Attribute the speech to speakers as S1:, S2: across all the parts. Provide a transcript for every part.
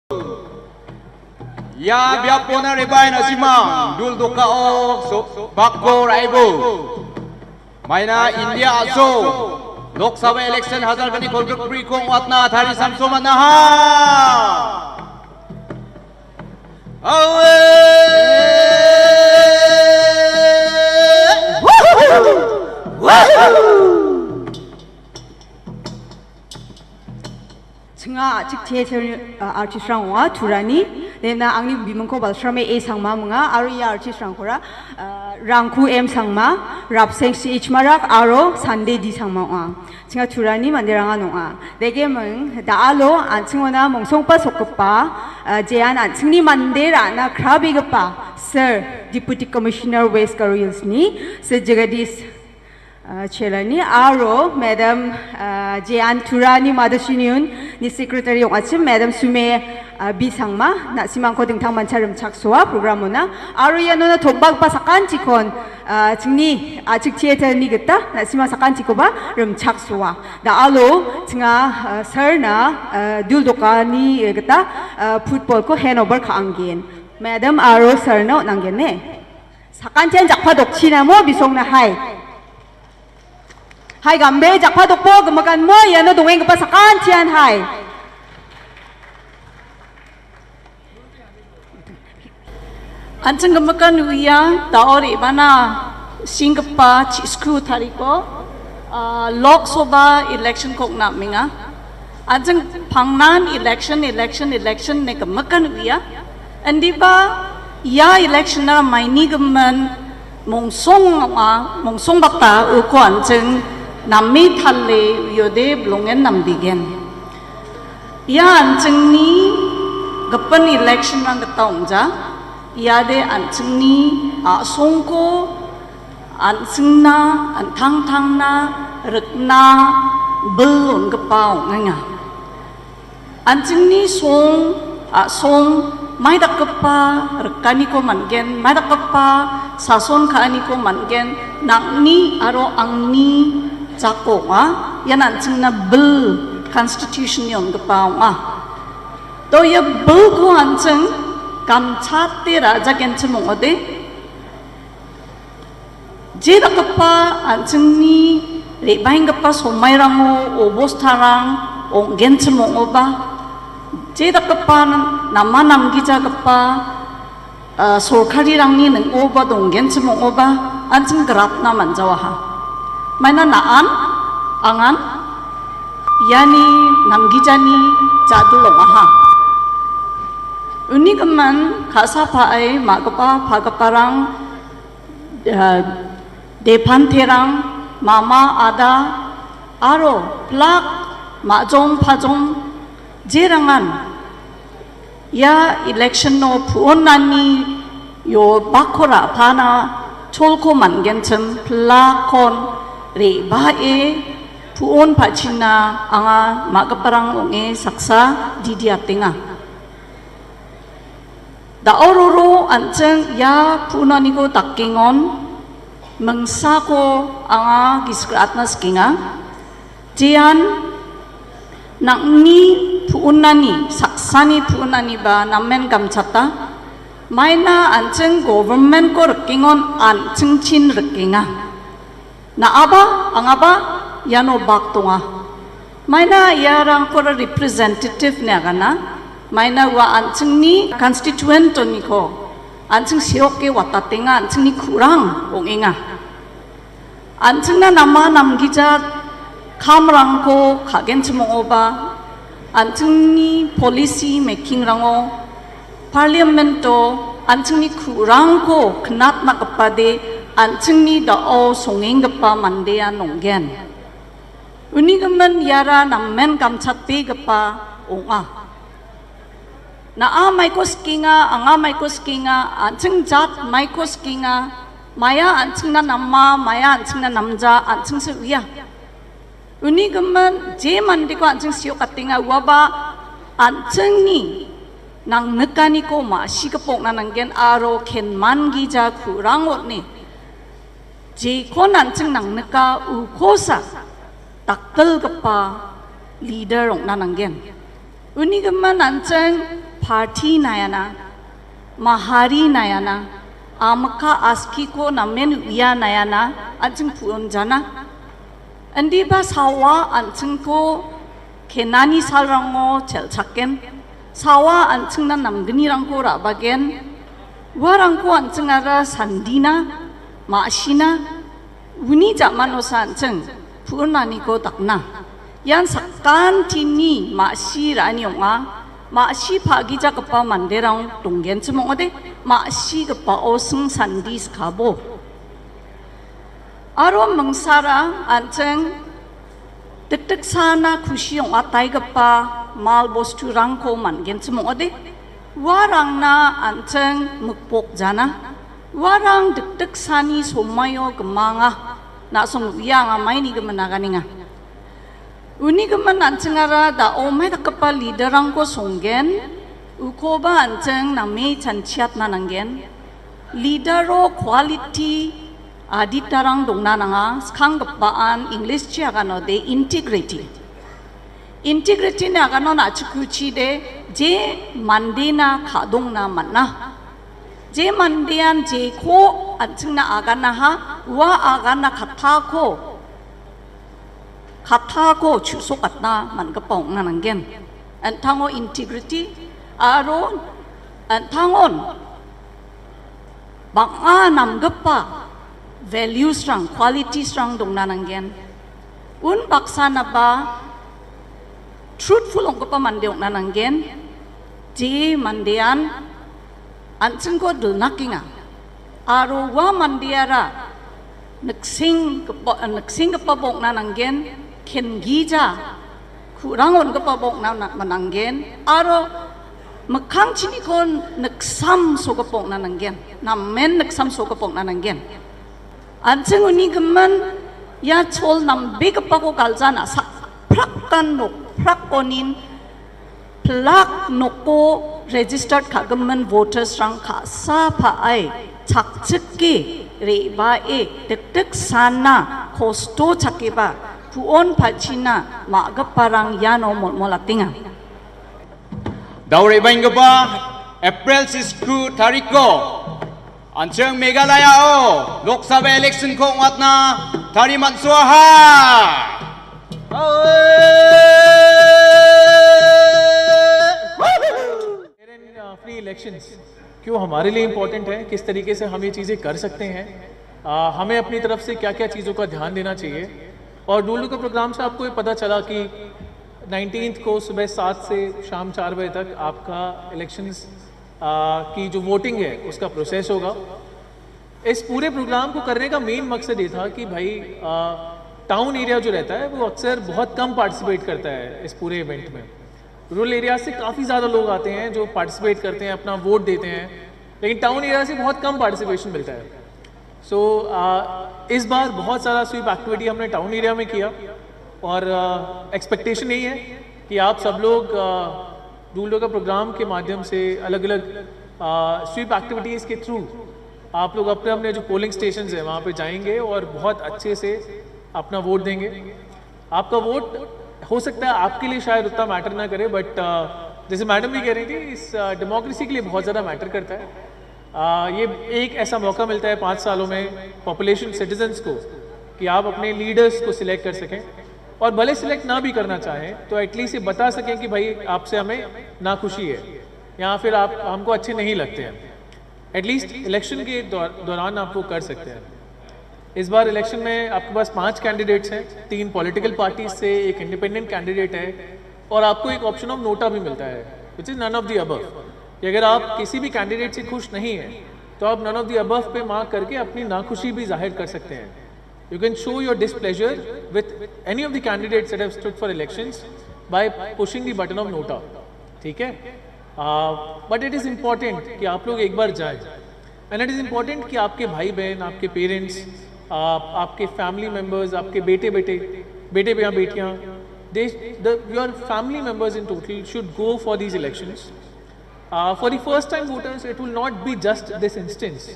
S1: Ya biapona rebain asimang dul dokao bakko raibo maina India aso Lok Sabha election hazar kani kolgak pri kong watna thari samso manaha awe
S2: Nga cik theater artist rang wa turani dena angni bimangko balsrame e sangma munga aru ya artist rang kora rangku em sangma rapseng si ichmarak aro sunday di sangma wa singa turani mandiranga nonga dege mung daalo anchingona mongsongpa sokpa jean anchingni mandera na krabigapa sir deputy commissioner west karils ni sir jagadis Chelani aro madam Jean Turani Madasiniun ni secretary yung achim madam Sume Bisangma na simangko dingtang mancharum chaksoa programuna aro yano na tombag pa sakan chikon chingni chik theater ni gita na simang sakan chikoba rum chaksoa da alo chinga sir na duldoka ni gita football ko handover ka anggen madam aro sir na nanggen ne sakan chen jakpa dokchina mo bisong na hai Hai gambe jakpa dokpo gemakan mo yano dongeng kepasakan cian hai.
S3: Ancang gemakan uya taori mana singkepa cisku tariko Lok Sabha election kok nak minga. Ancang pangnan election ne gemakan uya. Andi ba ya election na maini gemen mongsong bata uko ancang Nami thale yode blongen nambigen. Ya anceng ni gapan election rang getaungja. Ya de anceng ni songko anceng na antang na rekna belon gepau nganga. Anceng ni song mai dak kepa rekani ko mangen mai dak kepa sason kaani ko mangen nakni aro angni Cako yan ancing na bel constitution yon gepau to ya bel ko ancing kamchate raja kencem ode je da kepa ancing ni rebaing kepa somai rango obos tarang ong kencem oba je da kepa nama namgija kepa sorkari rangni neng oba dong kencem oba ancing gerap na manjawaha Mana naan, angan, yani namgijani jadulong aha. Uni keman kasa paai magapa pagaparang depan terang mama ada aro plak majong pajong jerangan ya election no puon nani yo bakora pana cholko mangencem plakon Rebae puon pacina anga magaparang onge saksa didiatinga. Da ororo anceng ya punaniko takkingon mengsako anga giskratna skinga. Jian nakni puunani saksani puunani ba namen gamchata. Maina anceng government ko rekkingon anceng chin rekkinga. Na aba yano baktonga maina yarang kora representative ne agana maina wa ancing ni constituent ni ko ancing sioke watatenga ancing ni kurang onginga ancing na nama namgija kamrang ko kagen chmongoba ancing ni policy making rango parliamento ancing ni kurang ko knat na kapade Anceng ni dao songeng gepa mandea nonggen. Uni gemen yara namen kamchate gepa onga. Na maikos kinga, anga maikos kinga, anceng jat maikos kinga, maya anceng na nama, maya anceng na namja, anceng seuya. Uni gemen je mandi ko anceng sio katinga waba anceng ni nang nekani ko ma si kepok na nanggen aro ken mangi ja kurangot ni. Je ko nanceng nang neka ukosa takkel kepa leader ong nananggen. Uni geman nanceng party nayana mahari nayana amka aski ko namen ya nayana anjing puon jana andi ba sawa anjing ko kenani salrango chel chaken sawa anjing na namgni rangko rabagen warangko anjing ara sandina maashina uni jamano sanjing puon nani ko takna yan sakkan tini maashi rani onga maashi pagi jakapa manderang tonggen chumongode maashi gapa osung sandis kabo aro mangsara anjeng tek sana khushi onga tai gapa mal bostu rangko mangen chumongode warang na anjeng mukpok jana warang tek sani somayo gemanga na song yang amai ni gemenaganinga uni gemen anjengara da omai dakapa leaderang ko songgen ukoba anjeng nami chanchiat nananggen leadero quality aditarang dongna nanga skang gapaan english chi agano de integrity ne agano na chukuchi de je mandena khadong na manna je mandian je ko anjengna agana ha wa agana khatha ko chusok atna man ka pong nananggen anthango integrity aro anthangon banga namgapa values rang qualities rang dong nananggen un baksana ba truthful ong pa mandeong nananggen je mandean anjing ko dulnakinga aro wa mandiara naksing ka bong nananggen ken gija kurangon ka bong na mananggen aro makhang chini kon naksam so ka bong nananggen namen naksam so ka bong nananggen anjing uni gemen ya chol nam be ka ko kaljana sa prakkan nok prakonin plak noko registered government voters rang kha sa pha ai chakchike re ba e tek sana khosto chake ba puon phachina ma ga parang yano molatinga
S1: daure baingba April 6 tariko anjeng Meghalaya o Lok Sabha election ko watna tariman swaha
S4: free elections क्यों हमारे लिए important है किस तरीके से हम ये चीज़ें कर सकते हैं हमें अपनी तरफ से क्या क्या चीज़ों का ध्यान देना चाहिए और डूलू के प्रोग्राम से आपको ये पता चला कि 19th को सुबह 7 से शाम 4 बजे तक आपका इलेक्शंस की जो वोटिंग है उसका प्रोसेस होगा इस पूरे प्रोग्राम को करने का मेन मकसद ये था कि भाई टाउन एरिया जो रहता है वो अक्सर बहुत कम पार्टिसिपेट करता है इस पूरे इवेंट में रूरल एरिया से काफ़ी ज़्यादा लोग आते हैं जो पार्टिसिपेट करते हैं अपना वोट देते हैं लेकिन टाउन एरिया से बहुत कम पार्टिसिपेशन मिलता है सो इस बार बहुत सारा स्वीप एक्टिविटी हमने टाउन एरिया में किया और एक्सपेक्टेशन यही है कि आप सब लोग रूरल का प्रोग्राम के माध्यम से अलग अलग स्वीप एक्टिविटीज़ के थ्रू आप लोग अपने अपने जो पोलिंग स्टेशंस हैं वहाँ पे जाएंगे और बहुत अच्छे से अपना वोट देंगे आपका वोट हो सकता है आपके लिए शायद उतना मैटर ना करे बट जैसे मैडम भी कह रही थी इस डेमोक्रेसी के लिए बहुत ज़्यादा मैटर करता है ये एक ऐसा मौका मिलता है 5 सालों में पॉपुलेशन सिटीजन्स को कि आप अपने लीडर्स को सिलेक्ट कर सकें और भले सिलेक्ट ना भी करना चाहें तो एटलीस्ट ये बता सकें कि भाई आपसे हमें नाखुशी है या फिर आप हमको अच्छे नहीं लगते हैं एटलीस्ट इलेक्शन के दौरान आप वो कर सकते हैं इस बार इलेक्शन में आपके पास 5 कैंडिडेट्स हैं 3 पॉलिटिकल पार्टीज से एक इंडिपेंडेंट कैंडिडेट है और आपको एक ऑप्शन ऑफ नोटा भी मिलता है which is none of the above कि अगर आप किसी भी कैंडिडेट से खुश नहीं हैं तो आप नन ऑफ द अबव पे मार्क करके अपनी नाखुशी भी जाहिर कर सकते हैं you can show your displeasure with any of the candidates that have stood for elections bye pushing the button of NOTA ठीक है बट इट इज़ इम्पॉर्टेंट कि आप लोग एक बार जाएं एंड इट इज़ इम्पॉर्टेंट कि आपके भाई बहन आपके पेरेंट्स आपके फैमिली मेम्बर्स आपके बेटे या बेटियाँ your family members in total should go for these elections for the first time voters it will not be just this instance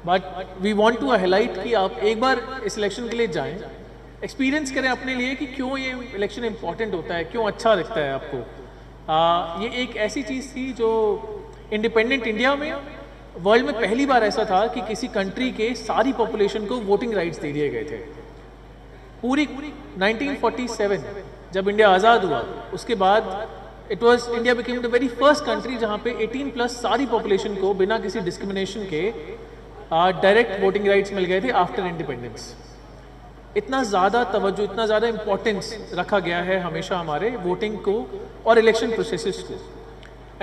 S4: but we want to highlight कि आप एक बार इस इलेक्शन के लिए जाएं एक्सपीरियंस करें अपने लिए कि क्यों ये इलेक्शन इंपॉर्टेंट होता है क्यों अच्छा लगता है आपको ये एक ऐसी चीज़ थी जो इंडिपेंडेंट इंडिया में वर्ल्ड में पहली बार ऐसा था कि किसी कंट्री के सारी पॉपुलेशन को वोटिंग राइट्स दे दिए गए थे। पूरी 1947 जब इंडिया आज़ाद हुआ उसके बाद it was India became the very first country जहाँ पे 18 प्लस सारी पॉपुलेशन को बिना किसी डिस्क्रिमिनेशन के डायरेक्ट वोटिंग राइट्स मिल गए थे आफ्टर इंडिपेंडेंस। इतना ज़्यादा तवज्जो, इतना ज़्यादा इंपॉर्टेंस रखा गया है हमेशा हमारे वोटिंग को और इलेक्शन प्रोसेसेस को।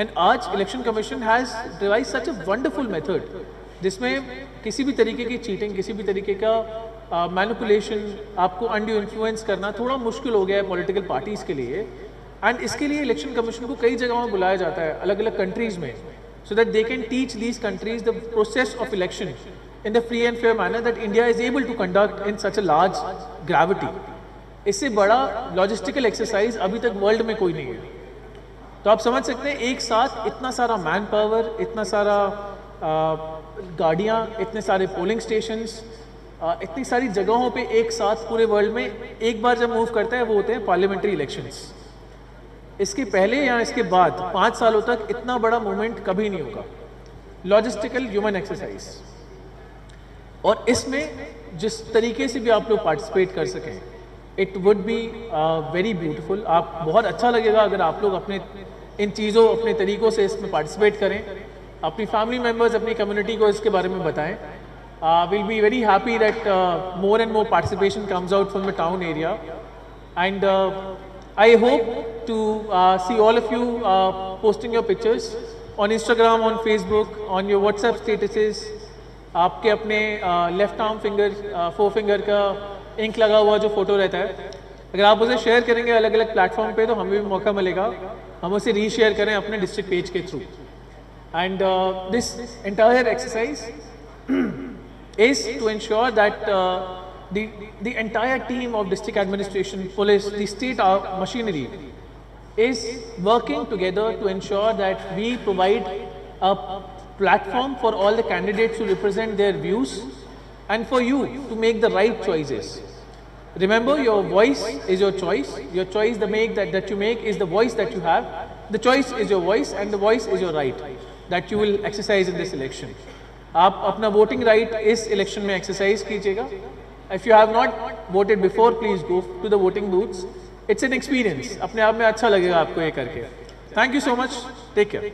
S4: एंड आज election commission has devise such a wonderful method जिसमें किसी भी तरीके की चीटिंग, किसी भी तरीके का मैनिपुलेशन, आपको अनड्यू इन्फ्लुएंस करना थोड़ा मुश्किल हो गया है पॉलिटिकल पार्टीज़ के लिए। एंड इसके लिए इलेक्शन कमीशन को कई जगहों में बुलाया जाता है अलग अलग कंट्रीज़ में, so that they can teach these countries the process of election in the free and fair manner that India is able to conduct in such a large gravity. इससे बड़ा लॉजिस्टिकल एक्सरसाइज अभी तक world में कोई नहीं है। तो आप समझ सकते हैं एक साथ इतना सारा मैन पावर, इतना सारा गाड़ियाँ, इतने सारे पोलिंग स्टेशंस, इतनी सारी जगहों पे एक साथ पूरे वर्ल्ड में एक बार जब मूव करता है वो होते हैं पार्लियामेंट्री इलेक्शंस। इसके पहले या इसके बाद 5 सालों तक इतना बड़ा मूवमेंट कभी नहीं होगा, लॉजिस्टिकल ह्यूमन एक्सरसाइज। और इसमें जिस तरीके से भी आप लोग पार्टिसिपेट कर सकें, it would be very beautiful. आप बहुत अच्छा लगेगा अगर आप लोग अपने इन चीज़ों, अपने तरीक़ों से इसमें पार्टिसिपेट करें, अपनी फैमिली मेम्बर्स, अपनी कम्युनिटी को इसके बारे में बताएं। Will be very happy that more and more participation comes out from the town area. And I hope to see all of you posting your pictures on Instagram, on Facebook, on your WhatsApp statuses. आपके अपने left arm finger, फोरफिंगर का ink लगा हुआ जो photo रहता है, अगर आप उसे शेयर करेंगे अलग अलग प्लेटफॉर्म पे तो हमें भी मौका मिलेगा हम उसे रीशेयर करें अपने डिस्ट्रिक्ट पेज के through. And this entire exercise is to ensure that the entire team of district administration, police, the state machinery is working together to ensure that we provide a platform for all the candidates to represent their views and for you to make the right choices. Remember, your voice is your choice. Your choice that you make is the voice that you have. The choice is your voice and the voice is your right that you will exercise in this election. आप अपना voting right इस election में exercise कीजिएगा। If you have not voted before, please go to the voting booths. It's an experience. अपने आप में अच्छा लगेगा आपको ये करके। Thank you so much. Take care.